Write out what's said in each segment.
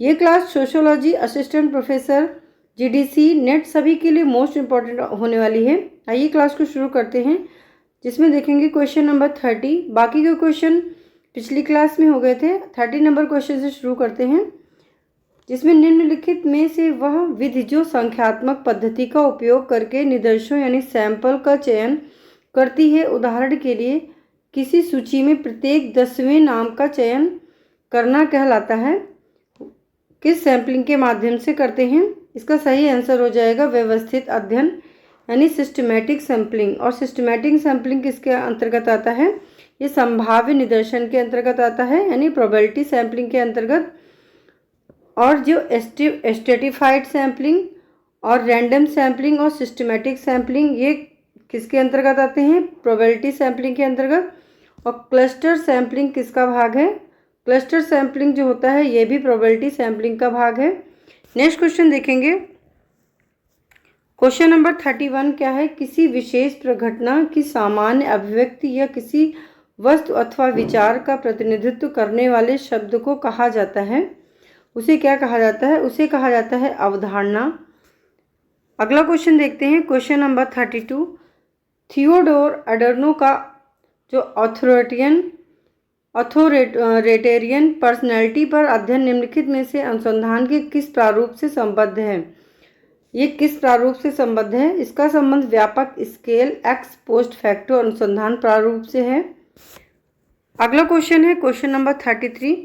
ये class sociology assistant professor GDC net सभी के लिए मोस्ट इम्पॉर्टेंट होने वाली है। आइए क्लास को शुरू करते हैं, जिसमें देखेंगे क्वेश्चन नंबर 30। बाकी के क्वेश्चन पिछली क्लास में हो गए थे। 30 नंबर क्वेश्चन से शुरू करते हैं, जिसमें निम्नलिखित में से वह विधि जो संख्यात्मक पद्धति का उपयोग करके निदर्शों यानी सैंपल का चयन करती है, उदाहरण के लिए किसी सूची में प्रत्येक 10वें नाम का चयन करना कहलाता है, किस सैम्पलिंग के माध्यम से करते हैं? इसका सही आंसर हो जाएगा व्यवस्थित अध्ययन यानी सिस्टमैटिक सैम्पलिंग। और सिस्टमैटिक सैम्पलिंग किसके अंतर्गत आता है? ये संभाव्य निदर्शन के अंतर्गत आता है, यानी प्रोबेबिलिटी सैम्पलिंग के अंतर्गत। और जो स्ट्रेटिफाइड सैम्पलिंग और रैंडम सैम्पलिंग और सिस्टमैटिक सैम्पलिंग ये किसके अंतर्गत आते हैं? प्रोबेबिलिटी सैम्पलिंग के अंतर्गत। और क्लस्टर सैम्पलिंग किसका भाग है? क्लस्टर सैम्पलिंग जो होता है ये भी प्रोबेबिलिटी सैम्पलिंग का भाग है। नेक्स्ट क्वेश्चन देखेंगे, क्वेश्चन नंबर 31 क्या है? किसी विशेष प्रघटना की सामान्य अभिव्यक्ति या किसी वस्तु अथवा विचार का प्रतिनिधित्व करने वाले शब्द को कहा जाता है, उसे क्या कहा जाता है? उसे कहा जाता है अवधारणा। अगला क्वेश्चन देखते हैं, क्वेश्चन नंबर 32। थियोडोर एडोर्नो का जो ऑथोरिटेरियन पर्सनैलिटी पर अध्ययन निम्नलिखित में से अनुसंधान के किस प्रारूप से संबद्ध है? ये किस प्रारूप से संबद्ध है? इसका संबंध व्यापक स्केल एक्स पोस्ट फैक्टो अनुसंधान प्रारूप से है। अगला क्वेश्चन है क्वेश्चन नंबर 33।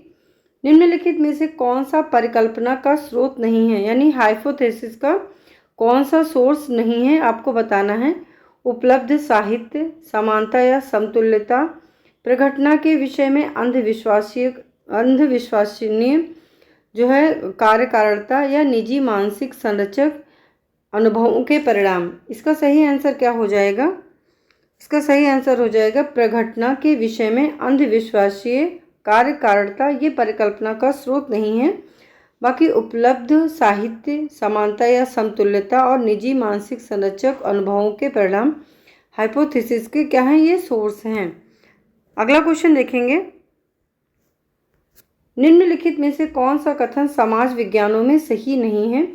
निम्नलिखित में से कौन सा परिकल्पना का स्रोत नहीं है, यानी हाइपोथेसिस का कौन सा सोर्स नहीं है, आपको बताना है। उपलब्ध साहित्य, समानता या समतुल्यता, प्रघटना के विषय में अंधविश्वसनीय जो है कार्यकारणता या निजी मानसिक संरचक अनुभवों के परिणाम। इसका सही आंसर क्या हो जाएगा? इसका सही आंसर हो जाएगा प्रघटना के विषय में अंधविश्वासीय कार्यकारणता ये परिकल्पना का स्रोत नहीं है। बाकी उपलब्ध साहित्य, समानता या समतुल्यता और निजी मानसिक संरचक अनुभवों के परिणाम हाइपोथेसिस के क्या हैं? ये सोर्स हैं। अगला क्वेश्चन देखेंगे, निम्नलिखित में से कौन सा कथन समाज विज्ञानों में सही नहीं है?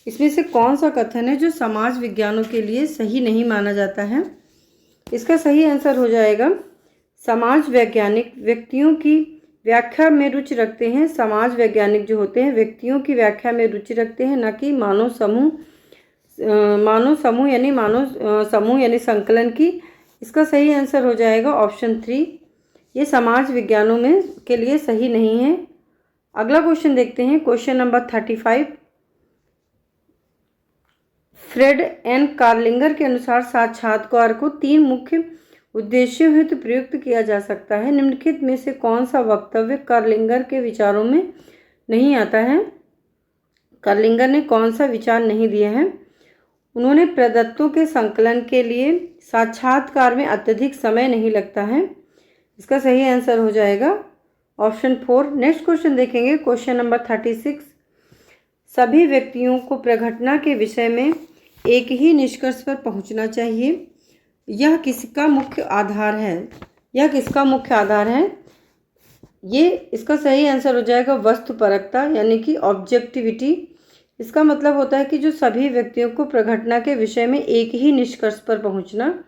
इसमें से कौन सा कथन है जो समाज विज्ञानों के लिए सही नहीं माना जाता है? इसका सही आंसर हो जाएगा समाज वैज्ञानिक व्यक्तियों की व्याख्या में रुचि रखते हैं। समाज वैज्ञानिक जो होते हैं व्यक्तियों की व्याख्या में रुचि रखते हैं, न कि मानव समूह यानी संकलन की। इसका सही आंसर हो जाएगा ऑप्शन 3, ये समाज विज्ञानों में के लिए सही नहीं है। अगला क्वेश्चन देखते हैं, क्वेश्चन नंबर 35। फ्रेड एन कार्लिंगर के अनुसार साक्षात्कार को 3 मुख्य उद्देश्यों हेतु प्रयुक्त किया जा सकता है। निम्नलिखित में से कौन सा वक्तव्य कार्लिंगर के विचारों में नहीं आता है? कार्लिंगर ने कौन सा विचार नहीं दिया है? उन्होंने प्रदत्तों के संकलन के लिए साक्षात्कार में अत्यधिक समय नहीं लगता है। इसका सही आंसर हो जाएगा ऑप्शन 4। नेक्स्ट क्वेश्चन देखेंगे, क्वेश्चन नंबर 36। सभी व्यक्तियों को प्रघटना के विषय में एक ही निष्कर्ष पर पहुंचना चाहिए। यह किसका मुख्य आधार है? यह किसका मुख्य आधार है? ये इसका सही आंसर हो जाएगा वस्तुपरकता यानी कि ऑब्जेक्टिविटी। इसका मतलब होता है कि जो सभी व्यक्तियों को प्रघटना के विषय में एक ही निष्कर्ष पर पहुंचना,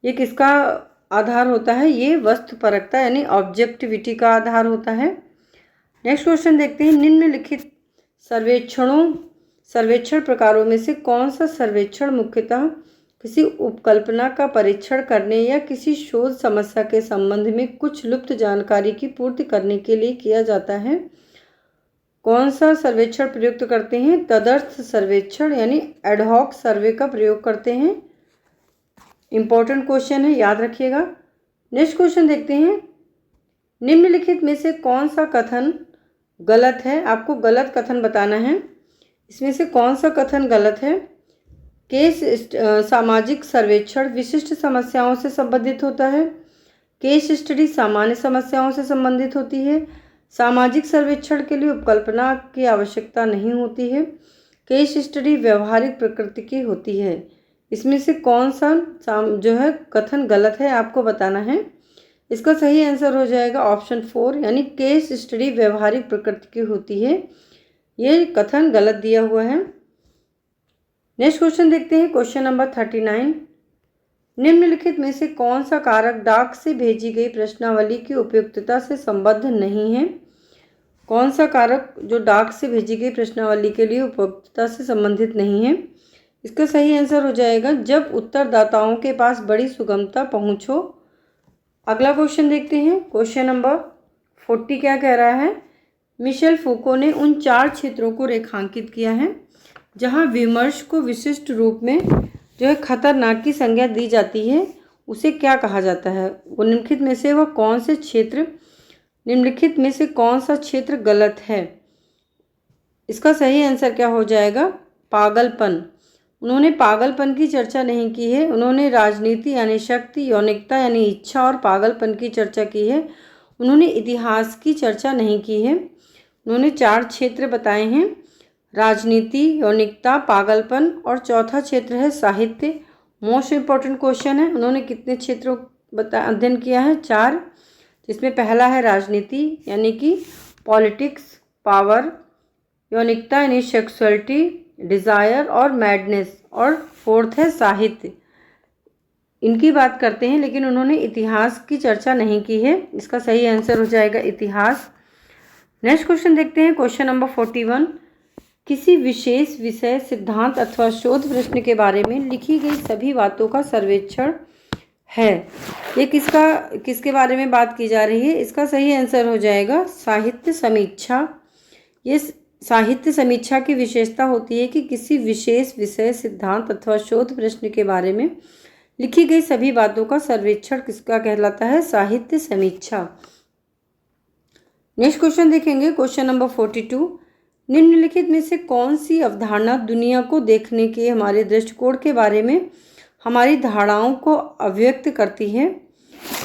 ये किसका आधार होता है? ये वस्तुपरकता यानी ऑब्जेक्टिविटी का आधार होता है। नेक्स्ट क्वेश्चन देखते हैं, निम्नलिखित सर्वेक्षण प्रकारों में से कौन सा सर्वेक्षण मुख्यतः किसी उपकल्पना का परीक्षण करने या किसी शोध समस्या के संबंध में कुछ लुप्त जानकारी की पूर्ति करने के लिए किया जाता है? कौन सा सर्वेक्षण प्रयुक्त करते हैं? तदर्थ सर्वेक्षण यानी एडहॉक सर्वे का प्रयोग करते हैं। इंपॉर्टेंट क्वेश्चन है, याद रखिएगा। नेक्स्ट क्वेश्चन देखते हैं, निम्नलिखित में से कौन सा कथन गलत है? आपको गलत कथन बताना है। इसमें से कौन सा कथन गलत है? सामाजिक सर्वेक्षण विशिष्ट समस्याओं से संबंधित होता है। केस स्टडी सामान्य समस्याओं से संबंधित होती है। सामाजिक सर्वेक्षण के लिए उपकल्पना की आवश्यकता नहीं होती है। केस स्टडी व्यवहारिक प्रकृति की होती है। इसमें से कौन सा जो है कथन गलत है, आपको बताना है। इसका सही आंसर हो जाएगा ऑप्शन 4 यानी केस स्टडी व्यवहारिक प्रकृति की होती है। ये कथन गलत दिया हुआ है। नेक्स्ट क्वेश्चन देखते हैं, क्वेश्चन नंबर 39। निम्नलिखित में से कौन सा कारक डाक से भेजी गई प्रश्नावली की उपयुक्तता से संबद्ध नहीं है? कौन सा कारक जो डाक से भेजी गई प्रश्नावली के लिए उपयुक्तता से संबंधित नहीं है? इसका सही आंसर हो जाएगा जब उत्तरदाताओं के पास बड़ी सुगमता पहुँच हो। अगला क्वेश्चन देखते हैं, क्वेश्चन नंबर 40 क्या कह रहा है? मिशेल फूको ने उन 4 क्षेत्रों को रेखांकित किया है जहां विमर्श को विशिष्ट रूप में जो है खतरनाक की संज्ञा दी जाती है, उसे क्या कहा जाता है? निम्नलिखित में से कौन सा क्षेत्र गलत है? इसका सही आंसर क्या हो जाएगा? पागलपन। उन्होंने पागलपन की चर्चा नहीं की है, उन्होंने राजनीति यानी शक्ति, यौनिकता यानी इच्छा और पागलपन की चर्चा की है। उन्होंने इतिहास की चर्चा नहीं की है। उन्होंने 4 क्षेत्र बताए हैं, राजनीति, यौनिकता, पागलपन और चौथा क्षेत्र है साहित्य। मोस्ट इम्पॉर्टेंट क्वेश्चन है, उन्होंने कितने क्षेत्रों अध्ययन किया है? 4, जिसमें पहला है राजनीति यानी कि पॉलिटिक्स, पावर, यौनिकता यानी सेक्सुअलिटी, डिज़ायर और मैडनेस, और 4th है साहित्य। इनकी बात करते हैं, लेकिन उन्होंने इतिहास की चर्चा नहीं की है। इसका सही आंसर हो जाएगा इतिहास। नेक्स्ट क्वेश्चन देखते हैं, क्वेश्चन नंबर 41। किसी विशेष विषय, सिद्धांत अथवा शोध प्रश्न के बारे में लिखी गई सभी बातों का सर्वेक्षण है। ये किसके बारे में बात की जा रही है? इसका सही आंसर हो जाएगा साहित्य समीक्षा। ये साहित्य समीक्षा की विशेषता होती है कि किसी विशेष विषय, सिद्धांत अथवा शोध प्रश्न के बारे में लिखी गई सभी बातों का सर्वेक्षण किसका कहलाता है? साहित्य समीक्षा। नेक्स्ट क्वेश्चन देखेंगे, क्वेश्चन नंबर 42। निम्नलिखित में से कौन सी अवधारणा दुनिया को देखने के हमारे दृष्टिकोण के बारे में हमारी धारणाओं को अभिव्यक्त करती है?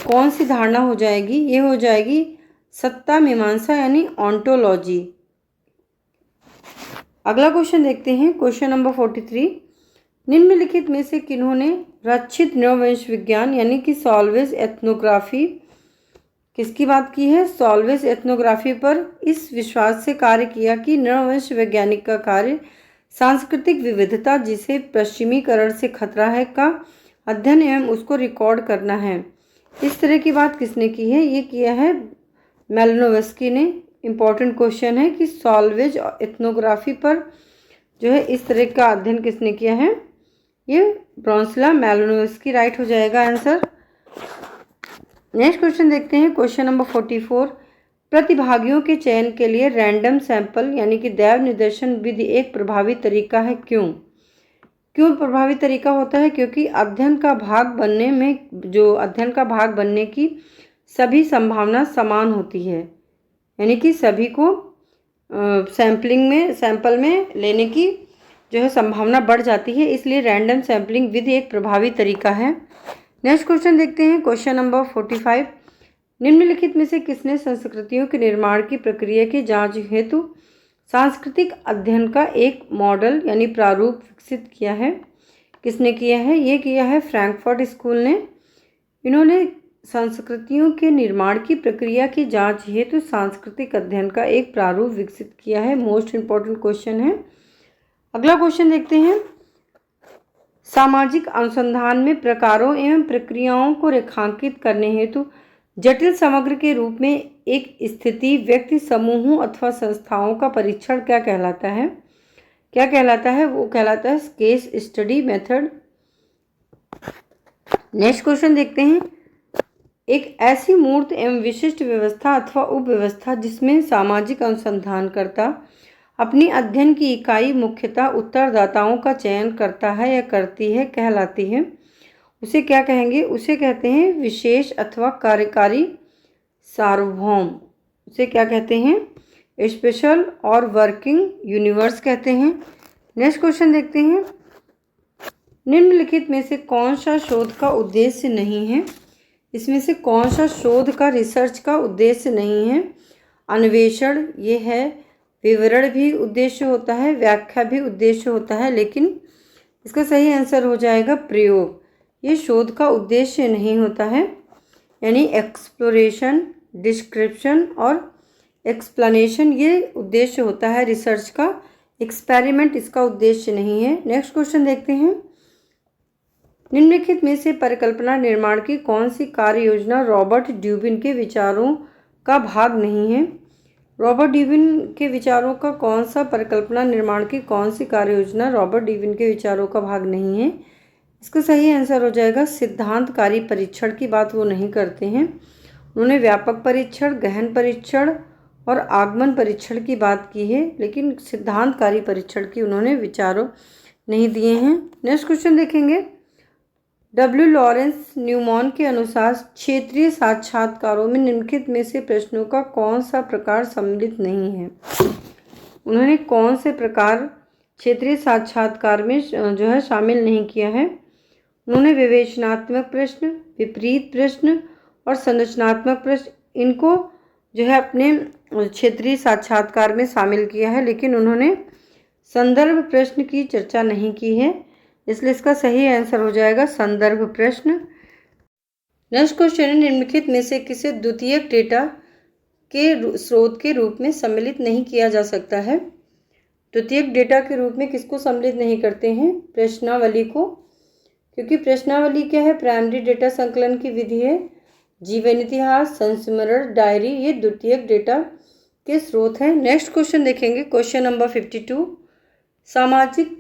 कौन सी धारणा हो जाएगी? ये हो जाएगी सत्ता मीमांसा यानी ऑन्टोलॉजी। अगला क्वेश्चन देखते हैं, क्वेश्चन नंबर 43। निम्नलिखित में से किन्होंने रक्षित नृवंश विज्ञान यानी कि सॉल्वेज एथनोग्राफी किसकी बात की है? सॉल्वेज एथनोग्राफी पर इस विश्वास से कार्य किया कि नृवंश वैज्ञानिक का कार्य सांस्कृतिक विविधता, जिसे पश्चिमीकरण से खतरा है, का अध्ययन एवं उसको रिकॉर्ड करना है। इस तरह की बात किसने की है? ये किया है मैलिनोवस्की ने। इम्पॉर्टेंट क्वेश्चन है कि सॉल्वेज एथनोग्राफी पर जो है इस तरह का अध्ययन किसने किया है? ये ब्रॉन्स्ला मैलिनोवस्की राइट हो जाएगा आंसर। नेक्स्ट क्वेश्चन देखते हैं, क्वेश्चन नंबर 44। प्रतिभागियों के चयन के लिए रैंडम सैंपल यानी कि दैव निर्देशन विधि एक प्रभावी तरीका है। क्यों प्रभावी तरीका होता है? क्योंकि अध्ययन का भाग बनने की सभी संभावना समान होती है, यानी कि सभी को सैंपल में लेने की जो है संभावना बढ़ जाती है, इसलिए रैंडम सैम्पलिंग विधि एक प्रभावी तरीका है। नेक्स्ट क्वेश्चन देखते हैं, क्वेश्चन नंबर 45। निम्नलिखित में से किसने संस्कृतियों के निर्माण की प्रक्रिया की जांच हेतु सांस्कृतिक अध्ययन का एक मॉडल यानी प्रारूप विकसित किया है? किसने किया है? ये किया है फ्रैंकफर्ट स्कूल ने। इन्होंने संस्कृतियों के निर्माण की प्रक्रिया की जांच हेतु सांस्कृतिक अध्ययन का एक प्रारूप विकसित किया है। मोस्ट इम्पॉर्टेंट क्वेश्चन है। अगला क्वेश्चन देखते हैं, सामाजिक अनुसंधान में प्रकारों एवं प्रक्रियाओं को रेखांकित करने हेतु जटिल समग्र के रूप में एक स्थिति, व्यक्ति समूहों अथवा संस्थाओं का परीक्षण क्या कहलाता है? वो कहलाता है case study method. Next question देखते हैं, एक ऐसी मूर्त एवं विशिष्ट व्यवस्था अथवा उपव्यवस्था जिसमें सामाजिक अनुसंधानकर्ता अपनी अध्ययन की इकाई मुख्यतः उत्तरदाताओं का चयन करता है या करती है, कहलाती है, उसे क्या कहेंगे? उसे कहते हैं विशेष अथवा कार्यकारी सार्वभौम। उसे क्या कहते हैं? स्पेशल और वर्किंग यूनिवर्स कहते हैं। नेक्स्ट क्वेश्चन देखते हैं, निम्नलिखित में से कौन सा शोध का उद्देश्य नहीं है? इसमें से कौन सा शोध का रिसर्च का उद्देश्य नहीं है? अन्वेषण ये है, विवरण भी उद्देश्य होता है, व्याख्या भी उद्देश्य होता है, लेकिन इसका सही आंसर हो जाएगा प्रयोग। ये शोध का उद्देश्य नहीं होता है, यानी एक्सप्लोरेशन, डिस्क्रिप्शन और एक्सप्लेनेशन ये उद्देश्य होता है रिसर्च का, एक्सपेरिमेंट इसका उद्देश्य नहीं है। नेक्स्ट क्वेश्चन देखते हैं। निम्नलिखित में से परिकल्पना निर्माण की कौन सी कार्य योजना रॉबर्ट ड्यूबिन के विचारों का भाग नहीं है? रॉबर्ट ड्यूबिन के विचारों का कौन सा परिकल्पना निर्माण की कौन सी कार्य योजना रॉबर्ट ड्यूबिन के विचारों का भाग नहीं है? इसका सही आंसर हो जाएगा सिद्धांतकारी परीक्षण की बात वो नहीं करते हैं। उन्होंने व्यापक परीक्षण, गहन परीक्षण और आगमन परीक्षण की बात की है, लेकिन सिद्धांतकारी परीक्षण की उन्होंने विचारों नहीं दिए हैं। नेक्स्ट क्वेश्चन देखेंगे। डब्ल्यू लॉरेंस न्यूमैन के अनुसार क्षेत्रीय साक्षात्कारों में निम्नलिखित में से प्रश्नों का कौन सा प्रकार सम्मिलित नहीं है? उन्होंने कौन से प्रकार क्षेत्रीय साक्षात्कार में जो है शामिल नहीं किया है? उन्होंने विवेचनात्मक प्रश्न, विपरीत प्रश्न और संरचनात्मक प्रश्न इनको जो है अपने क्षेत्रीय साक्षात्कार में शामिल किया है, लेकिन उन्होंने संदर्भ प्रश्न की चर्चा नहीं की है, इसलिए इसका सही आंसर हो जाएगा संदर्भ प्रश्न। नेक्स्ट क्वेश्चन है। निम्नलिखित में से किसे द्वितीयक डेटा के स्रोत के रूप में सम्मिलित नहीं किया जा सकता है? द्वितीयक डेटा के रूप में किसको सम्मिलित नहीं करते हैं? प्रश्नावली को, क्योंकि प्रश्नावली क्या है? प्राइमरी डेटा संकलन की विधि है। जीवन इतिहास, संस्मरण, डायरी ये द्वितीयक डेटा के स्रोत हैं। नेक्स्ट क्वेश्चन देखेंगे। Question number 52।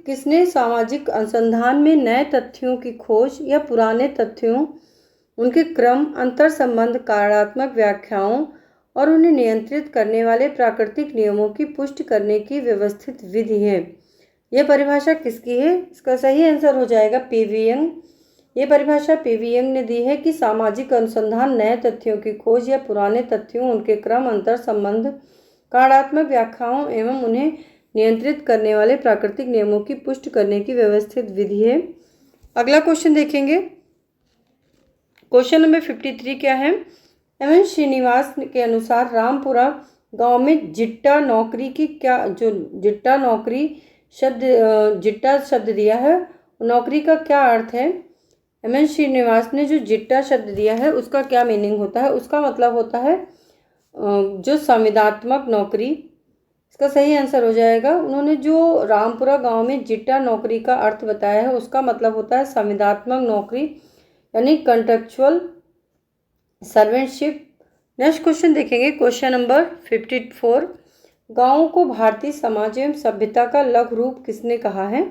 किसने सामाजिक अनुसंधान में नए तथ्यों की खोज या पुराने तथ्यों, उनके क्रम, अंतर संबंध, कार्यात्मक व्याख्याओं और उन्हें नियंत्रित करने वाले प्राकृतिक नियमों की पुष्टि करने की व्यवस्थित विधि है? यह परिभाषा किसकी है? इसका सही आंसर हो जाएगा पीवी यंग। ये परिभाषा पीवी यंग ने दी है कि सामाजिक अनुसंधान नए तथ्यों की खोज या पुराने तथ्यों, उनके क्रम, अंतर संबंध, कार्यात्मक व्याख्याओं एवं उन्हें नियंत्रित करने वाले प्राकृतिक नियमों की पुष्टि करने की व्यवस्थित विधि है। अगला क्वेश्चन देखेंगे। क्वेश्चन नंबर 53 क्या है? एम श्रीनिवास के अनुसार रामपुरा गांव में जिट्टा नौकरी की क्या, जो जिट्टा नौकरी शब्द जिट्टा शब्द दिया है, नौकरी का क्या अर्थ है? एम श्रीनिवास ने जो जिट्टा शब्द दिया है उसका क्या मीनिंग होता है? उसका मतलब होता है जो संविदात्मक नौकरी। इसका सही आंसर हो जाएगा। उन्होंने जो रामपुरा गांव में जिट्टा नौकरी का अर्थ बताया है उसका मतलब होता है संविदात्मक नौकरी, यानी कंट्रेक्चुअल सर्वेंटशिप। नेक्स्ट क्वेश्चन देखेंगे। Question number 54। गाँवों को भारतीय समाज एवं सभ्यता का लघु रूप किसने कहा है?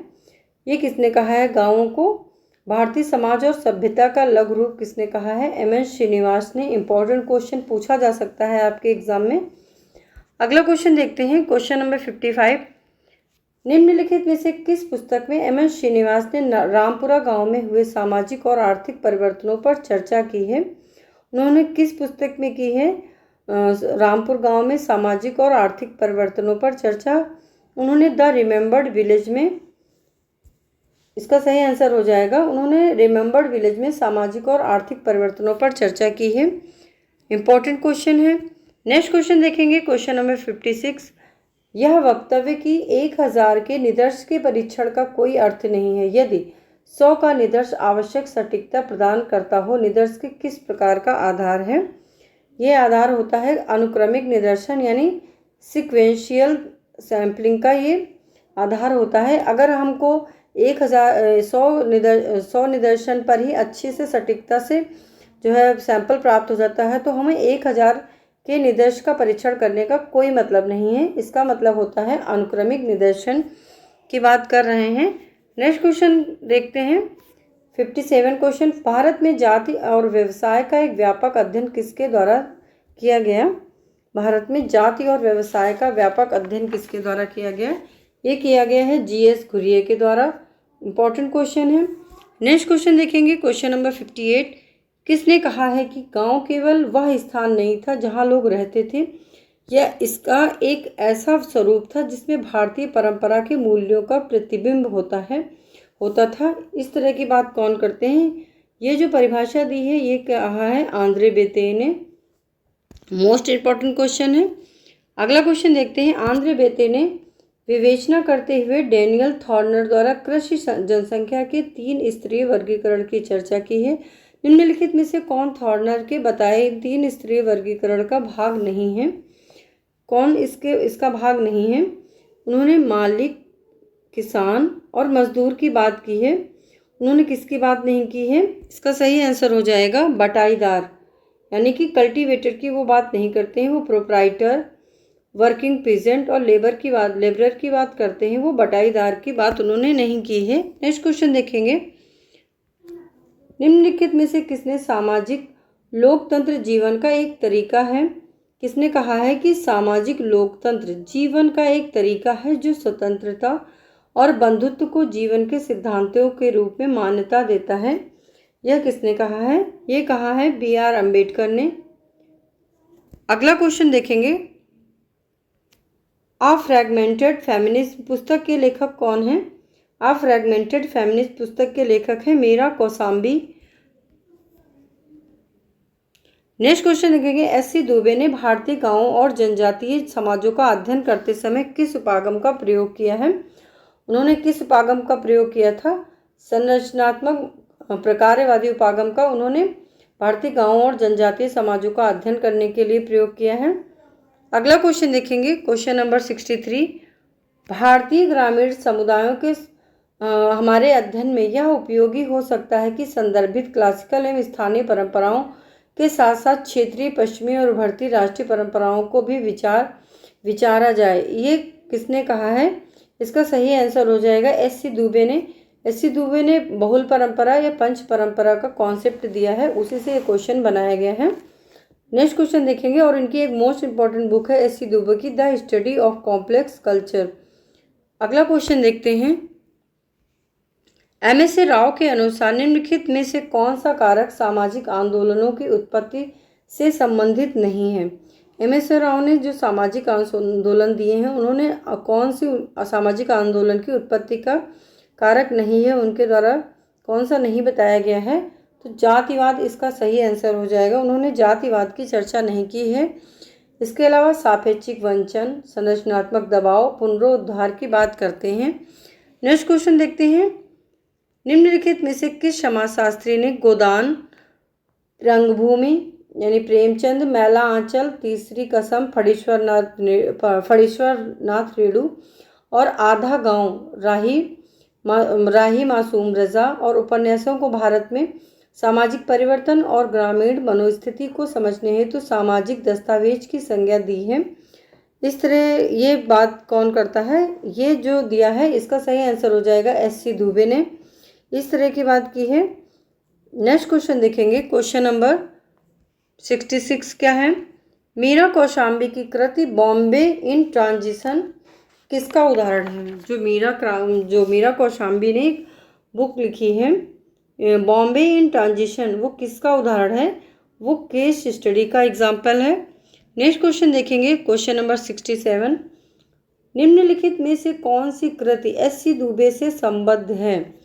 ये किसने कहा है? गाँवों को भारतीय समाज और सभ्यता का लघु रूप किसने कहा है? एम एस श्रीनिवास ने। इंपॉर्टेंट क्वेश्चन पूछा जा सकता है आपके एग्जाम में। अगला क्वेश्चन देखते हैं। Question number 55। निम्नलिखित में से किस पुस्तक में एम एस श्रीनिवास ने रामपुरा गांव में हुए सामाजिक और आर्थिक परिवर्तनों पर चर्चा की है? उन्होंने किस पुस्तक में की है रामपुर गांव में सामाजिक और आर्थिक परिवर्तनों पर चर्चा? उन्होंने द रिमेम्बर्ड विलेज में। इसका सही आंसर हो जाएगा उन्होंने रिमेम्बर्ड विलेज में सामाजिक और आर्थिक परिवर्तनों पर चर्चा की है। इंपॉर्टेंट क्वेश्चन है। नेक्स्ट क्वेश्चन देखेंगे। Question number 56। यह वक्तव्य कि 1000 के निदर्श के परीक्षण का कोई अर्थ नहीं है यदि 100 का निदर्श आवश्यक सटीकता प्रदान करता हो, निदर्श के किस प्रकार का आधार है? यह आधार होता है अनुक्रमिक निदर्शन, यानी सिक्वेंशियल सैम्पलिंग का ये आधार होता है। अगर हमको 100 निदर्शन पर ही अच्छे से सटीकता से जो है सैंपल प्राप्त हो जाता है तो हमें 1000 के निदर्श का परीक्षण करने का कोई मतलब नहीं है। इसका मतलब होता है अनुक्रमिक निदर्शन की बात कर रहे हैं। नेक्स्ट क्वेश्चन देखते हैं। 57 क्वेश्चन। भारत में जाति और व्यवसाय का एक व्यापक अध्ययन किसके द्वारा किया गया? भारत में जाति और व्यवसाय का व्यापक अध्ययन किसके द्वारा किया गया? ये किया गया है GS घुरिये के द्वारा। इंपॉर्टेंट क्वेश्चन है। नेक्स्ट क्वेश्चन देखेंगे। Question number 58। किसने कहा है कि गांव केवल वह स्थान नहीं था जहां लोग रहते थे, यह इसका एक ऐसा स्वरूप था जिसमें भारतीय परंपरा के मूल्यों का प्रतिबिंब होता था? इस तरह की बात कौन करते हैं? ये जो परिभाषा दी है ये कहा है आंद्रे बेते ने। मोस्ट इम्पॉर्टेंट क्वेश्चन है। अगला क्वेश्चन देखते हैं। आंद्रे बेते ने विवेचना करते हुए डेनियल थॉर्नर द्वारा कृषि जनसंख्या के 3 स्तरीय वर्गीकरण की चर्चा की है। निम्नलिखित में से कौन थॉर्नर के बताए 3 स्तरीय वर्गीकरण का भाग नहीं है? कौन इसका भाग नहीं है? उन्होंने मालिक, किसान और मजदूर की बात की है। उन्होंने किसकी बात नहीं की है? इसका सही आंसर हो जाएगा बटाईदार, यानी कि कल्टीवेटर की वो बात नहीं करते हैं। वो प्रोप्राइटर, वर्किंग पीजेंट और लेबरर की बात करते हैं। वो बटाईदार की बात उन्होंने नहीं की है। नेक्स्ट क्वेश्चन देखेंगे, निम्नलिखित में से किसने सामाजिक लोकतंत्र जीवन का एक तरीका है? किसने कहा है कि सामाजिक लोकतंत्र जीवन का एक तरीका है जो स्वतंत्रता और बंधुत्व को जीवन के सिद्धांतों के रूप में मान्यता देता है? यह किसने कहा है? ये कहा है B.R. अम्बेडकर ने। अगला क्वेश्चन देखेंगे, अ फ्रैगमेंटेड फेमिनिस्ट पुस्तक के लेखक कौन है? अ फ्रैगमेंटेड फेमिनिस्ट पुस्तक के लेखक है मीरा कौशाम्बी। नेक्स्ट क्वेश्चन देखेंगे, S.C. दुबे ने भारतीय गांवों और जनजातीय समाजों का अध्ययन करते समय किस उपागम का प्रयोग किया है? उन्होंने किस उपागम का प्रयोग किया था? संरचनात्मक प्रकारवादी उपागम का उन्होंने भारतीय गांवों और जनजातीय समाजों का अध्ययन करने के लिए प्रयोग किया है। अगला क्वेश्चन देखेंगे, क्वेश्चन नंबर 63, भारतीय ग्रामीण समुदायों के हमारे अध्ययन में यह उपयोगी हो सकता है कि संदर्भित क्लासिकल एवं स्थानीय परंपराओं के साथ साथ क्षेत्रीय, पश्चिमी और उभरती राष्ट्रीय परंपराओं को भी विचारा जाए। ये किसने कहा है? इसका सही आंसर हो जाएगा S.C. दुबे ने। S.C. दुबे ने बहुल परंपरा या पंच परंपरा का कॉन्सेप्ट दिया है, उसी से ये क्वेश्चन बनाया गया है। नेक्स्ट क्वेश्चन देखेंगे, और इनकी एक मोस्ट इंपॉर्टेंट बुक है S.C. दुबे की, the study of complex culture. अगला क्वेश्चन देखते हैं, M.S. राव के अनुसार निम्नलिखित में से कौन सा कारक सामाजिक आंदोलनों की उत्पत्ति से संबंधित नहीं है? M.S. राव ने जो सामाजिक आंदोलन दिए हैं, उन्होंने कौन सी सामाजिक आंदोलन की उत्पत्ति का कारक नहीं है, उनके द्वारा कौन सा नहीं बताया गया है? तो जातिवाद इसका सही आंसर हो जाएगा। उन्होंने जातिवाद की चर्चा नहीं की है। इसके अलावा सापेक्षिक वंचन, संरचनात्मक दबाव, पुनरुद्धार की बात करते हैं। नेक्स्ट क्वेश्चन देखते हैं, निम्नलिखित में से किस समाजशास्त्री ने गोदान, रंगभूमि यानी प्रेमचंद, मैला आंचल, तीसरी कसम, फणीश्वरनाथ रेणु और आधा गांव, राही मासूम रजा और उपन्यासों को भारत में सामाजिक परिवर्तन और ग्रामीण मनोस्थिति को समझने हेतु सामाजिक दस्तावेज की संज्ञा दी है? इस तरह ये बात कौन करता है? ये जो दिया है इसका सही आंसर हो जाएगा S.C. दुबे ने इस तरह की बात की है। नेक्स्ट क्वेश्चन देखेंगे, क्वेश्चन नंबर 66 क्या है? मीरा कौशाम्बी की कृति बॉम्बे इन ट्रांजिशन किसका उदाहरण है? जो मीरा कौशाम्बी ने एक बुक लिखी है बॉम्बे इन ट्रांजिशन, वो किसका उदाहरण है? वो केस स्टडी का एग्जाम्पल है। नेक्स्ट क्वेश्चन देखेंगे, क्वेश्चन नंबर 67, निम्नलिखित में से कौन सी कृति S.C. दुबे से संबद्ध है?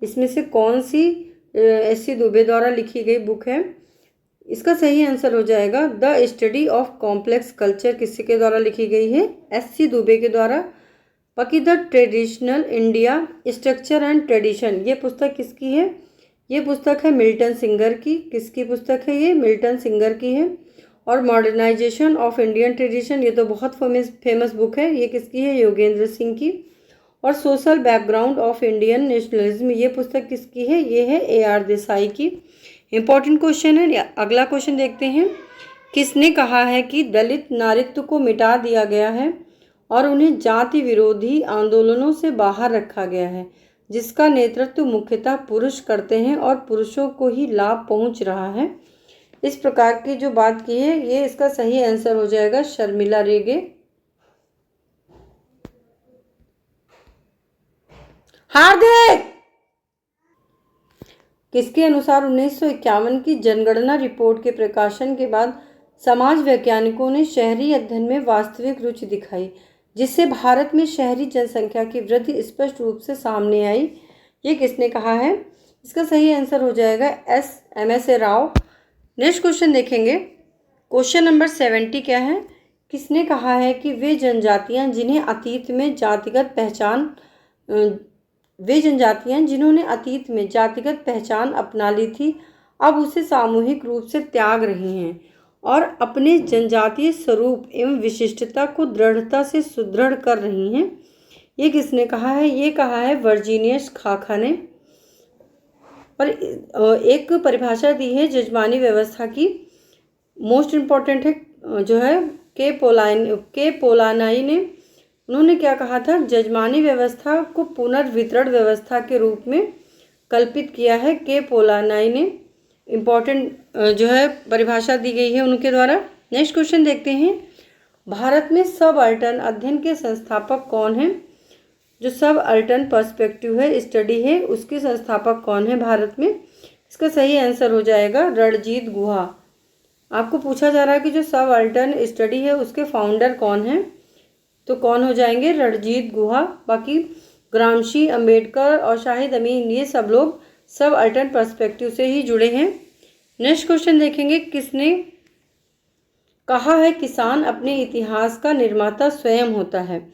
इसमें से कौन सी S.C. दुबे द्वारा लिखी गई बुक है? इसका सही आंसर हो जाएगा the study of complex culture. किसके द्वारा लिखी गई है? S.C. दुबे के द्वारा। बाकी the traditional India structure and tradition, ये पुस्तक किसकी है? ये पुस्तक है मिल्टन सिंगर की। किसकी पुस्तक है ये? मिल्टन सिंगर की है। और मॉडर्नाइजेशन ऑफ इंडियन ट्रेडिशन, ये तो बहुत फेमस बुक है, ये किसकी है? योगेंद्र सिंह की। और social background of Indian nationalism, ये पुस्तक किसकी है? ये है A.R. देसाई की। इंपॉर्टेंट क्वेश्चन है। अगला क्वेश्चन देखते हैं, किसने कहा है कि दलित नारीत्व को मिटा दिया गया है और उन्हें जाति विरोधी आंदोलनों से बाहर रखा गया है, जिसका नेतृत्व मुख्यतः पुरुष करते हैं और पुरुषों को ही लाभ पहुंच रहा है? इस प्रकार की जो बात की है, ये इसका सही आंसर हो जाएगा शर्मिला रेगे। हार्दिक, किसके अनुसार 1951 की जनगणना रिपोर्ट के प्रकाशन के बाद समाज वैज्ञानिकों ने शहरी अध्ययन में वास्तविक रुचि दिखाई, जिससे भारत में शहरी जनसंख्या की वृद्धि स्पष्ट रूप से सामने आई? ये किसने कहा है? इसका सही आंसर हो जाएगा M.S. राव। नेक्स्ट क्वेश्चन देखेंगे, क्वेश्चन नंबर 70 क्या है? किसने कहा है कि वे जनजातियां जिन्होंने अतीत में जातिगत पहचान अपना ली थी, अब उसे सामूहिक रूप से त्याग रही हैं और अपने जनजातीय स्वरूप एवं विशिष्टता को दृढ़ता से सुदृढ़ कर रही हैं। ये किसने कहा है? ये कहा है वर्जीनियस खाका ने। और एक परिभाषा दी है जजमानी व्यवस्था की, मोस्ट इम्पॉर्टेंट है जो है के पोलानाई ने। उन्होंने क्या कहा था? जजमानी व्यवस्था को पुनर्वितरण व्यवस्था के रूप में कल्पित किया है के पोलानाई ने। इम्पॉर्टेंट जो है परिभाषा दी गई है उनके द्वारा। नेक्स्ट क्वेश्चन देखते हैं, भारत में सबअल्टर्न अध्ययन के संस्थापक कौन हैं? जो सबअल्टर्न पर्सपेक्टिव है, स्टडी है, उसके संस्थापक कौन है भारत में? इसका सही आंसर हो जाएगा रणजीत गुहा। आपको पूछा जा रहा है कि जो सबअल्टर्न स्टडी है उसके फाउंडर कौन है, तो कौन हो जाएंगे? रणजीत गुहा। बाकी ग्रामशी, अंबेडकर और शाहिद अमीन, ये सब लोग सबअल्टर्न पर्सपेक्टिव से ही जुड़े हैं। नेक्स्ट क्वेश्चन देखेंगे, किसने कहा है किसान अपने इतिहास का निर्माता स्वयं होता है?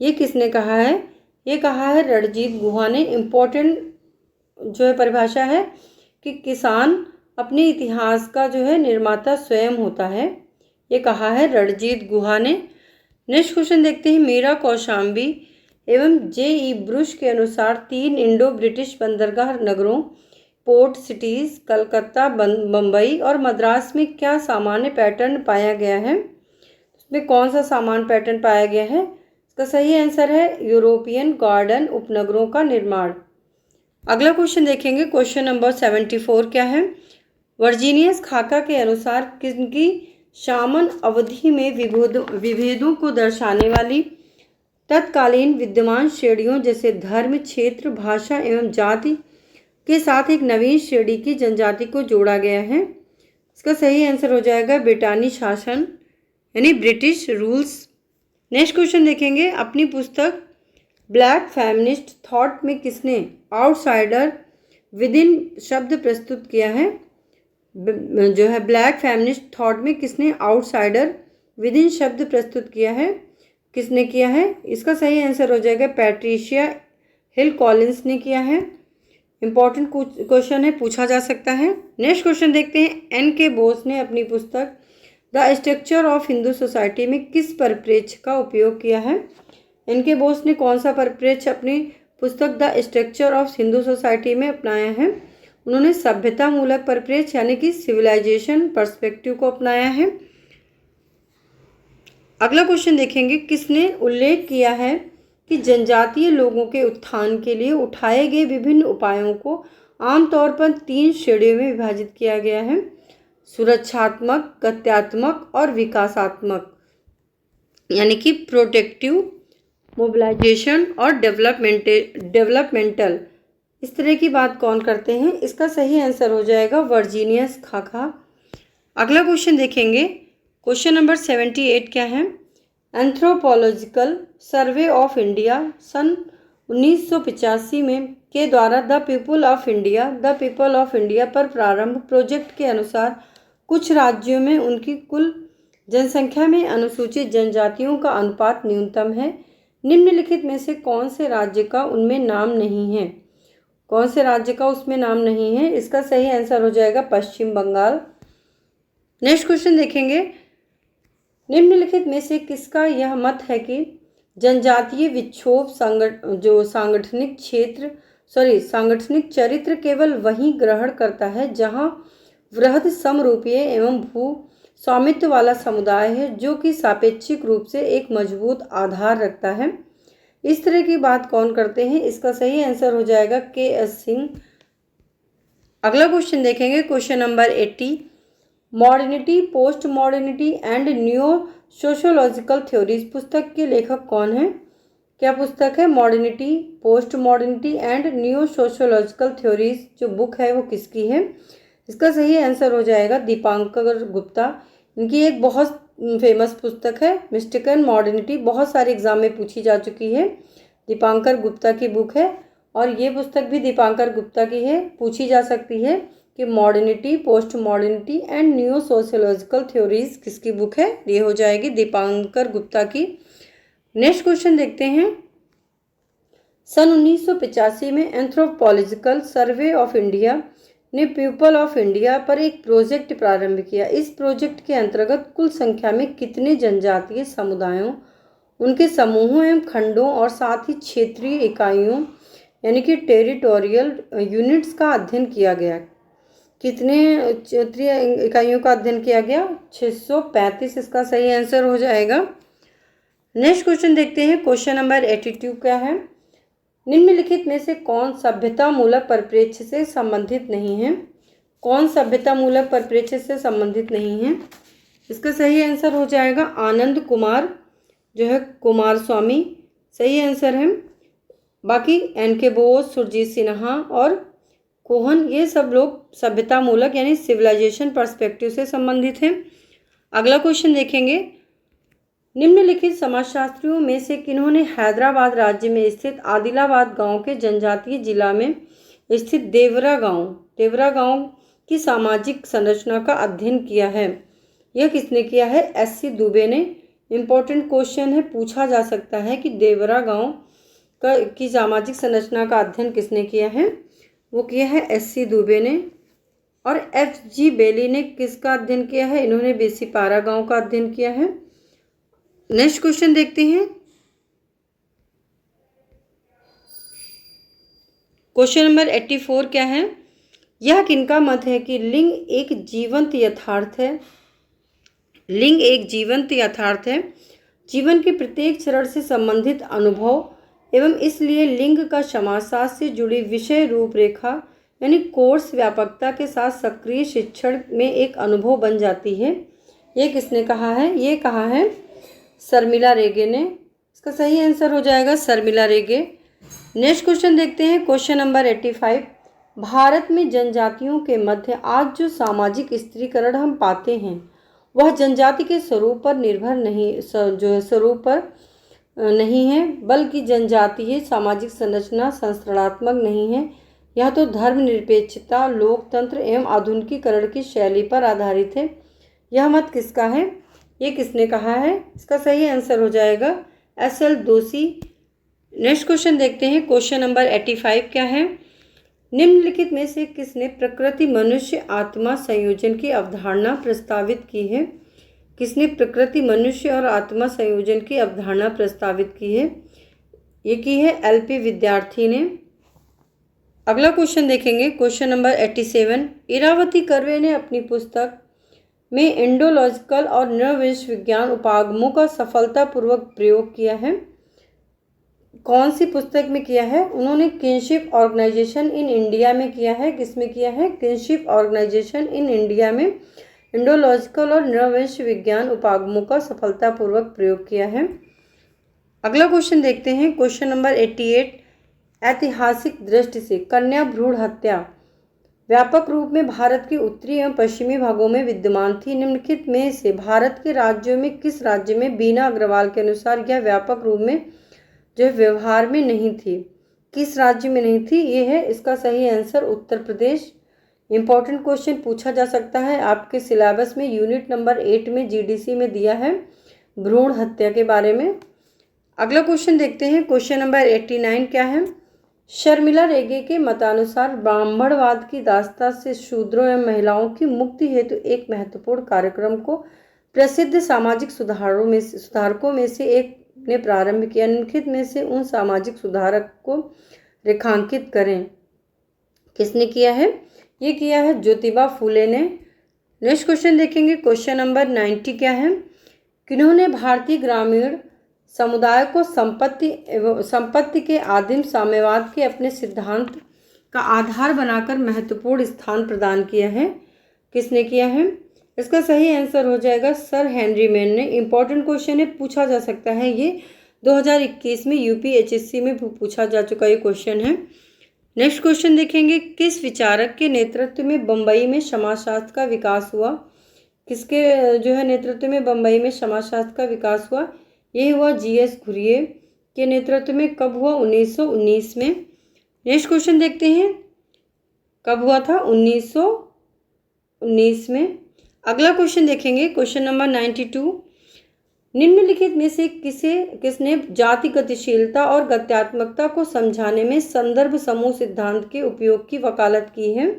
ये किसने कहा है? ये कहा है रणजीत गुहा ने। इम्पोर्टेंट जो है परिभाषा है कि किसान अपने इतिहास का जो है निर्माता स्वयं होता है, ये कहा है रणजीत गुहा ने। नेक्स्ट क्वेश्चन देखते हैं, मीरा कौशाम्बी एवं जे.ई. ब्रुश के अनुसार 3 इंडो ब्रिटिश बंदरगाह नगरों पोर्ट सिटीज़ कलकत्ता, बम्बई और मद्रास में क्या सामान्य पैटर्न पाया गया है? उसमें कौन सा सामान्य पैटर्न पाया गया है? इसका सही आंसर है यूरोपियन गार्डन उपनगरों का निर्माण। अगला क्वेश्चन देखेंगे, क्वेश्चन नंबर 74 क्या है? वर्जीनियस खाका के अनुसार किनकी शामन अवधि में विभेदों को दर्शाने वाली तत्कालीन विद्यमान श्रेणियों जैसे धर्म, क्षेत्र, भाषा एवं जाति के साथ एक नवीन श्रेणी की जनजाति को जोड़ा गया है? इसका सही आंसर हो जाएगा ब्रिटानी शासन यानी ब्रिटिश रूल्स। नेक्स्ट क्वेश्चन देखेंगे, अपनी पुस्तक ब्लैक फेमिनिस्ट थॉट में किसने आउटसाइडर विद इन शब्द प्रस्तुत किया है? जो है ब्लैक फेमिनिस्ट थॉट में किसने आउटसाइडर विद इन शब्द प्रस्तुत किया है? किसने किया है? इसका सही आंसर हो जाएगा पैट्रिशिया हिल कॉलिंस ने किया है। इम्पॉर्टेंट क्वेश्चन है, पूछा जा सकता है। नेक्स्ट क्वेश्चन देखते हैं, एन.के. बोस ने अपनी पुस्तक the structure of Hindu society में किस परिप्रेक्ष्य का उपयोग किया है? एन.के. बोस ने कौन सा परिप्रेक्ष्य अपनी पुस्तक the structure of Hindu society में अपनाया है? उन्होंने सभ्यता मूलक परिप्रेक्ष्य यानी कि सिविलाइजेशन पर्सपेक्टिव को अपनाया है। अगला क्वेश्चन देखेंगे, किसने उल्लेख किया है कि जनजातीय लोगों के उत्थान के लिए उठाए गए विभिन्न उपायों को आमतौर पर 3 श्रेणियों में विभाजित किया गया है? सुरक्षात्मक, गत्यात्मक और विकासात्मक, यानी कि प्रोटेक्टिव, मोबिलाइजेशन और डेवलपमेंटल। इस तरह की बात कौन करते हैं? इसका सही आंसर हो जाएगा वर्जीनियस खाका। अगला क्वेश्चन देखेंगे, क्वेश्चन नंबर 78 क्या है? एंथ्रोपोलॉजिकल सर्वे ऑफ इंडिया सन 1985 में के द्वारा द पीपल ऑफ इंडिया पर प्रारंभ प्रोजेक्ट के अनुसार कुछ राज्यों में उनकी कुल जनसंख्या में अनुसूचित जनजातियों का अनुपात न्यूनतम है। निम्नलिखित में से कौन से राज्य का उनमें नाम नहीं है? कौन से राज्य का उसमें नाम नहीं है? इसका सही आंसर हो जाएगा पश्चिम बंगाल। नेक्स्ट क्वेश्चन देखेंगे, निम्नलिखित में से किसका यह मत है कि जनजातीय विक्षोभ सांगठनिक चरित्र केवल वहीं ग्रहण करता है जहां वृहद समरूपीय एवं भू स्वामित्व वाला समुदाय है जो कि सापेक्षिक रूप से एक मजबूत आधार रखता है? इस तरह की बात कौन करते हैं? इसका सही आंसर हो जाएगा के.एस. सिंह। अगला क्वेश्चन देखेंगे, question number 80, modernity, post modernity and new sociological theories पुस्तक के लेखक कौन है? क्या पुस्तक है? Modernity, post modernity and new sociological theories जो बुक है वो किसकी है? इसका सही आंसर हो जाएगा दीपांकर गुप्ता। इनकी एक बहुत फेमस पुस्तक है मिस्टिकल मॉडर्निटी, बहुत सारे एग्जाम में पूछी जा चुकी है। दीपांकर गुप्ता की बुक है और ये पुस्तक भी दीपांकर गुप्ता की है। पूछी जा सकती है कि modernity, post modernity and new sociological theories किसकी बुक है? ये हो जाएगी दीपांकर गुप्ता की। नेक्स्ट क्वेश्चन देखते हैं, सन 1985 में एंथ्रोपोलॉजिकल सर्वे ऑफ इंडिया ने पीपल ऑफ इंडिया पर एक प्रोजेक्ट प्रारंभ किया। इस प्रोजेक्ट के अंतर्गत कुल संख्या में कितने जनजातीय समुदायों, उनके समूहों एवं खंडों और साथ ही क्षेत्रीय इकाइयों यानी कि टेरिटोरियल यूनिट्स का अध्ययन किया गया? कितने क्षेत्रीय इकाइयों का अध्ययन किया गया? 635 इसका सही आंसर हो जाएगा। नेक्स्ट क्वेश्चन देखते हैं। क्वेश्चन नंबर 82 क्या है? निम्नलिखित में से कौन सभ्यता मूलक परिप्रेक्ष्य से संबंधित नहीं है? कौन सभ्यता मूलक परिप्रेक्ष्य से संबंधित नहीं है? इसका सही आंसर हो जाएगा आनंद कुमार, जो है कुमार स्वामी, सही आंसर है। बाकी एन.के. बोस, सुरजीत सिन्हा और कोहन, ये सब लोग सभ्यता मूलक यानी सिविलाइजेशन पर्सपेक्टिव से संबंधित हैं। अगला क्वेश्चन देखेंगे। निम्नलिखित समाजशास्त्रियों में से किन्होंने हैदराबाद राज्य में स्थित आदिलाबाद गांव के जनजातीय जिला में स्थित देवरा गांव की सामाजिक संरचना का अध्ययन किया है? यह किसने किया है? एस.सी. दुबे ने। इम्पोर्टेंट क्वेश्चन है, पूछा जा सकता है कि देवरा गांव की सामाजिक संरचना का अध्ययन किसने किया है? वो किया है एस.सी. दुबे ने। और एफ.जी. बेली ने किसका अध्ययन किया है? इन्होंने बेसीपारा गांव का अध्ययन किया है। नेक्स्ट क्वेश्चन देखते हैं। क्वेश्चन नंबर 84 क्या है? यह किनका मत है कि लिंग एक जीवंत यथार्थ है? लिंग एक जीवंत यथार्थ है, जीवन के प्रत्येक चरण से संबंधित अनुभव एवं इसलिए लिंग का समाजशास्त्र से जुड़ी विषय रूपरेखा यानी कोर्स व्यापकता के साथ सक्रिय शिक्षण में एक अनुभव बन जाती है। ये किसने कहा है? ये कहा है शर्मिला रेगे ने। इसका सही आंसर हो जाएगा शर्मिला रेगे। नेक्स्ट क्वेश्चन देखते हैं। Question number 85। भारत में जनजातियों के मध्य आज जो सामाजिक स्त्रीकरण हम पाते हैं वह जनजाति के स्वरूप पर निर्भर नहीं, जो स्वरूप पर नहीं है, बल्कि जनजातीय सामाजिक संरचना संस्करणात्मक नहीं है। यह तो धर्मनिरपेक्षता, लोकतंत्र एवं आधुनिकीकरण की शैली पर आधारित है। यह मत किसका है? ये किसने कहा है? इसका सही आंसर हो जाएगा एस.एल. दोशी। नेक्स्ट क्वेश्चन देखते हैं। क्वेश्चन नंबर 85 क्या है? निम्नलिखित में से किसने प्रकृति मनुष्य आत्मा संयोजन की अवधारणा प्रस्तावित की है? किसने प्रकृति मनुष्य और आत्मा संयोजन की अवधारणा प्रस्तावित की है? ये की है एल.पी. विद्यार्थी ने। अगला क्वेश्चन देखेंगे। Question number 87। इरावती कर्वे ने अपनी पुस्तक में इंडोलॉजिकल और नृवंश विज्ञान उपागमों का सफलतापूर्वक प्रयोग किया है। कौन सी पुस्तक में किया है? उन्होंने किनशिप ऑर्गेनाइजेशन इन इंडिया में किया है। किसमें किया है? किनशिप ऑर्गेनाइजेशन इन इंडिया में इंडोलॉजिकल और नृवंश विज्ञान उपागमों का सफलतापूर्वक प्रयोग किया है। अगला क्वेश्चन देखते हैं। Question number 88। ऐतिहासिक दृष्टि से कन्या भ्रूण हत्या व्यापक रूप में भारत के उत्तरी एवं पश्चिमी भागों में विद्यमान थी। निम्नलिखित में से भारत के राज्यों में किस राज्य में बीना अग्रवाल के अनुसार यह व्यापक रूप में जो व्यवहार में नहीं थी? किस राज्य में नहीं थी? ये है इसका सही answer Uttar Pradesh. Important question पूछा जा सकता है, आपके सिलेबस में यूनिट नंबर 8 में जीडीसी में दिया है भ्रूण हत्या के बारे में। अगला क्वेश्चन देखते हैं। क्वेश्चन नंबर 89 क्या है? शर्मिला रेगे के मतानुसार ब्राह्मणवाद की दास्ता से शूद्रों एवं महिलाओं की मुक्ति हेतु एक महत्वपूर्ण कार्यक्रम को प्रसिद्ध सामाजिक सुधारकों में से एक ने प्रारंभ किया। निम्नलिखित में से उन सामाजिक सुधारक को रेखांकित करें। किसने किया है? ये किया है ज्योतिबा फूले ने। नेक्स्ट क्वेश्चन देखेंगे। क्वेश्चन नंबर 90 क्या है? किन्होंने भारतीय ग्रामीण समुदाय को संपत्ति के आदिम साम्यवाद के अपने सिद्धांत का आधार बनाकर महत्वपूर्ण स्थान प्रदान किया है? किसने किया है? इसका सही आंसर हो जाएगा सर हेनरी मैन ने। इंपॉर्टेंट क्वेश्चन है, पूछा जा सकता है। ये 2021 में यूपीएचएससी में पूछा जा चुका ये क्वेश्चन है। नेक्स्ट क्वेश्चन देखेंगे। किस विचारक के नेतृत्व में बम्बई में समाजशास्त्र का विकास हुआ? किसके जो है नेतृत्व में बम्बई में समाजशास्त्र का विकास हुआ? ये हुआ जी.एस. घुरिये के नेतृत्व में। कब हुआ? 1919 में। नेक्स्ट क्वेश्चन देखते हैं, कब हुआ था? 1919 में। अगला क्वेश्चन देखेंगे। Question number 92। निम्नलिखित में से किसने जाति गतिशीलता और गत्यात्मकता को समझाने में संदर्भ समूह सिद्धांत के उपयोग की वकालत की है?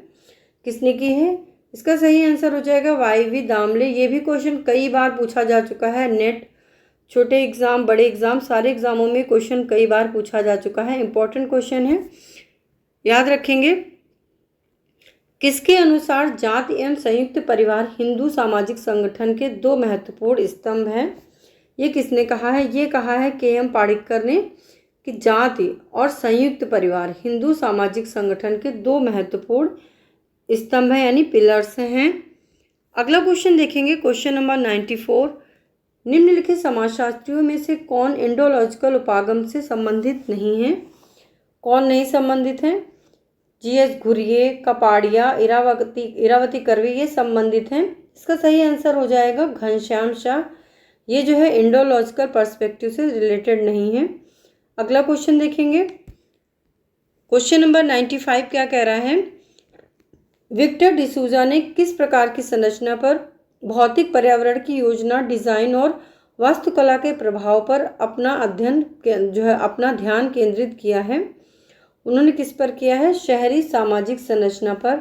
किसने की है? इसका सही आंसर हो जाएगा वाई.वी. दामले। ये भी क्वेश्चन कई बार पूछा जा चुका है। नेट, छोटे एग्जाम, बड़े एग्जाम, सारे एग्जामों में क्वेश्चन कई बार पूछा जा चुका है। इंपॉर्टेंट क्वेश्चन है, याद रखेंगे। किसके अनुसार जाति एवं संयुक्त परिवार हिंदू सामाजिक संगठन के दो महत्वपूर्ण स्तंभ हैं? ये किसने कहा है? ये कहा है के.एम. पाणिक्कर ने कि जाति और संयुक्त परिवार हिंदू सामाजिक संगठन के दो महत्वपूर्ण स्तंभ हैं, यानी पिलर्स हैं। अगला क्वेश्चन देखेंगे, क्वेश्चन नंबर 94। निम्नलिखित समाजशास्त्रियों में से कौन इंडोलॉजिकल उपागम से संबंधित नहीं है? कौन नहीं संबंधित है? जी.एस. घुरिये, कपाड़िया, इरावती कर्वे, ये संबंधित हैं। इसका सही आंसर हो जाएगा घनश्याम शाह। ये जो है इंडोलॉजिकल पर्सपेक्टिव से रिलेटेड नहीं है। अगला क्वेश्चन देखेंगे, क्वेश्चन नंबर 95 क्या कह रहा है? विक्टर डिसूजा ने किस प्रकार की संरचना पर भौतिक पर्यावरण की योजना, डिजाइन और वास्तुकला के प्रभाव पर अपना अध्ययन जो है अपना ध्यान केंद्रित किया है? उन्होंने किस पर किया है? शहरी सामाजिक संरचना पर।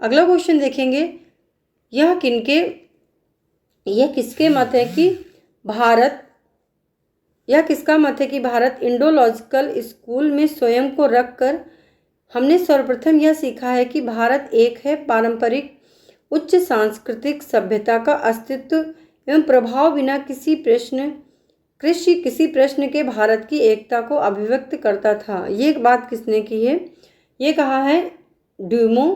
अगला क्वेश्चन देखेंगे, यह किसके मत है कि भारत इंडोलॉजिकल स्कूल में स्वयं को रखकर हमने सर्वप्रथम यह सीखा है कि भारत एक है, पारंपरिक उच्च सांस्कृतिक सभ्यता का अस्तित्व एवं प्रभाव बिना किसी प्रश्न के भारत की एकता को अभिव्यक्त करता था। ये बात किसने की है? ये कहा है ड्यूमो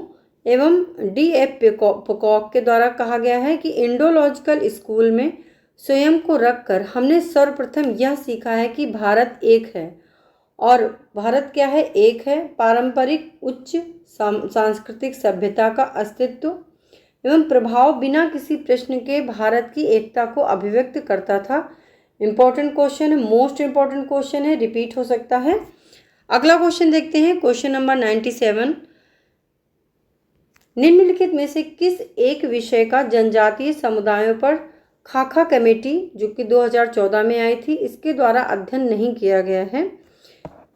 एवं डी.एफ. पिकॉक के द्वारा कहा गया है कि इंडोलॉजिकल स्कूल में स्वयं को रखकर हमने सर्वप्रथम यह सीखा है कि भारत एक है, और भारत क्या है? एक है, पारंपरिक उच्च सांस्कृतिक सभ्यता का अस्तित्व एवं प्रभाव बिना किसी प्रश्न के भारत की एकता को अभिव्यक्त करता था। इंपॉर्टेंट क्वेश्चन है, मोस्ट इंपॉर्टेंट क्वेश्चन है, रिपीट हो सकता है। अगला क्वेश्चन देखते हैं, क्वेश्चन नंबर 97। निम्नलिखित में से किस एक विषय का जनजातीय समुदायों पर खाका कमेटी, जो कि 2014 में आई थी, इसके द्वारा अध्ययन नहीं किया गया है?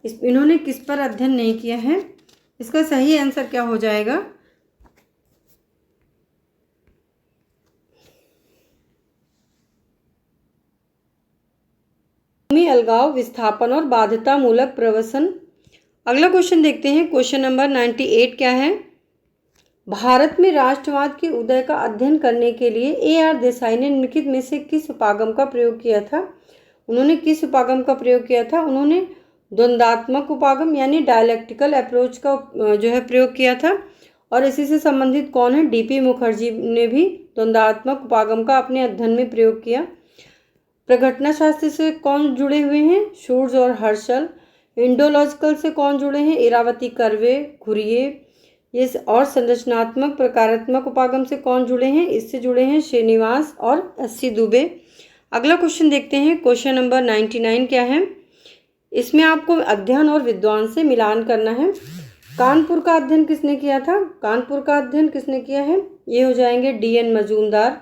इन्होंने किस पर अध्ययन नहीं किया है? इसका सही आंसर क्या हो जाएगा? भूमि अलगाव, विस्थापन और बाध्यता मूलक प्रवसन। अगला क्वेश्चन देखते हैं, क्वेश्चन नंबर 98 क्या है? भारत में राष्ट्रवाद के उदय का अध्ययन करने के लिए ए.आर. देसाई ने निम्नलिखित में से किस उपागम का प्रयोग किया था? उन्होंने किस उपागम का प्रयोग किया था? उन्होंने द्वंद्वात्मक उपागम यानी डायलेक्टिकल अप्रोच का जो है प्रयोग किया था। और इसी से संबंधित कौन है? डी.पी. मुखर्जी ने भी द्वंद्वात्मक उपागम का अपने अध्ययन में प्रयोग किया। प्रघटना शास्त्र से कौन जुड़े हुए हैं? शूर्ज और हर्षल। इंडोलॉजिकल से कौन जुड़े हैं? इरावती कर्वे, घुरिये। ये और संरचनात्मक प्रकारात्मक उपागम से कौन जुड़े हैं? इससे जुड़े हैं श्रीनिवास और एस.सी. दुबे। अगला क्वेश्चन देखते हैं, क्वेश्चन नंबर 99 क्या है? इसमें आपको अध्ययन और विद्वान से मिलान करना है। कानपुर का अध्ययन किसने किया था? कानपुर का अध्ययन किसने किया है? ये हो जाएंगे डी.एन. मजूमदार।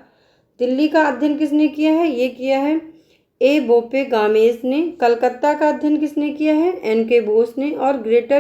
दिल्ली का अध्ययन किसने किया है? ये किया है ए. बोपे गामेज ने। कलकत्ता का अध्ययन किसने किया है? एन.के. बोस ने। और ग्रेटर